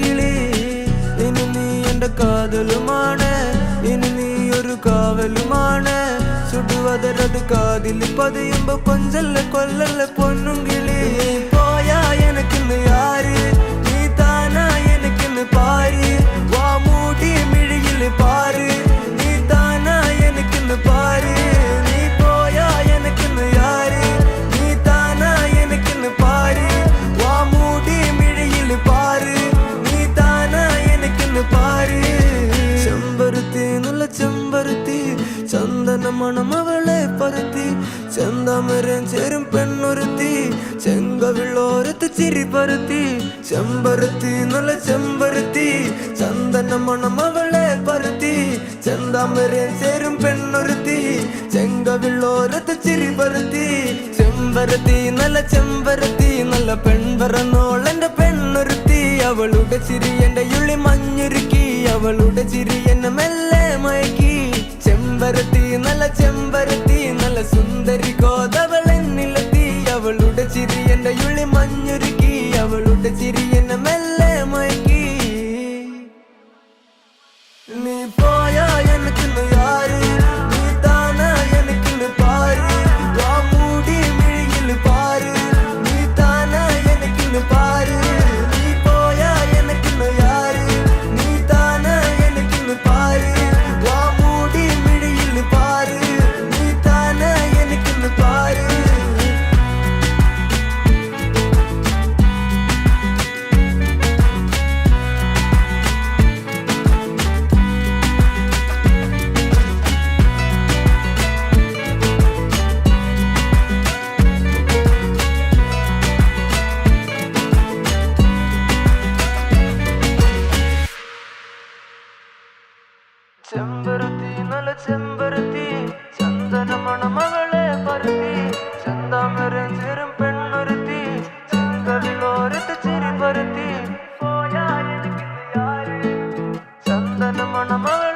കിളി ഇനി നീ എന്റെ കാതലുമാണ് ഇനി നീ ഒരു കാവലുമാണ് ചുടുവതരത് കാതിൽ പതിയുമ്പോ കൊഞ്ചല്ല കൊല്ലല്ല പൊന്നും കിളി പോയാ എനക്കിന്ന് യാര് നീ താനാ എനക്കിന്ന് പാര് വാ മൂടി മിഴിയിൽ പാര് നീ താനാ എനക്കിന്ന് പാര് നീ പോയാ എനക്കിന്ന് യാര് നീ താനാ എനക്കിന്ന് പാര് വാ മൂടി മിഴിയിൽ പാര് നീ താനാ എനക്കിന്ന് പാര് ചെമ്പരുത്തി നല്ല ചെമ്പരുത്തി ചന്ദന മണം അവളെ പരത്തി ചെന്താമരം ചേരും പെണ്ണൊരുത്തി ചെങ്കവിളോരത്ത് ചിരി പരത്തി ചെമ്പരുത്തി നല്ല ചെമ്പരുത്തി ചന്ദന മണം അവളെ പരത്തി ചെന്താമരം ചേരും പെണ്ണൊരുത്തി ചെങ്കവിളോരത്ത് ചിരി പരത്തി ചെമ്പരത്തി നല്ല പെൺപറന്നോളെന്റെ പെണ്ണൊരുത്തി അവളുടെ ചിരി എന്റെ ഉള്ളി മഞ്ഞുരുക്കി അവളുടെ ചിരി എന്നെ മെല്ലെ മയക്കി ചെമ്പരത്തി നല്ല സുന്ദരി കോതവളെന്നിലെത്തി അവളുടെ ചിരി എന്റെ ഉള്ളി മഞ്ഞുരുക്കി അവളുടെ ചിരി എന്നെ മെല്ലെ മയക്കി നീ പോയാ എനിക്കിന്ന് യാര് നീ താനാ എനിക്കിന്ന് പാര് വാ മൂടി മിഴിയിൽ പാര് നീ താനാ എനിക്കിന്ന് പാര് നീ പോയാ എനിക്കിന്ന് യാര് നീ താനാ എനിക്കിന്ന് പാര് വാ മൂടി മിഴിയിൽ പാര് നീ താനാ എനിക്കിന്ന് പാര് ചെമ്പരുത്തി നല്ല ചെമ്പരുത്തി ചന്ദന മണമകളെ പരത്തി ചെന്താമരം ചേരും പെണ്ണൊരുത്തി ചെങ്കവിളോരത്ത് ചിരി പരത്തി പോയാ എനിക്കിന്ന് യാര് ചന്ദന മണമകൾ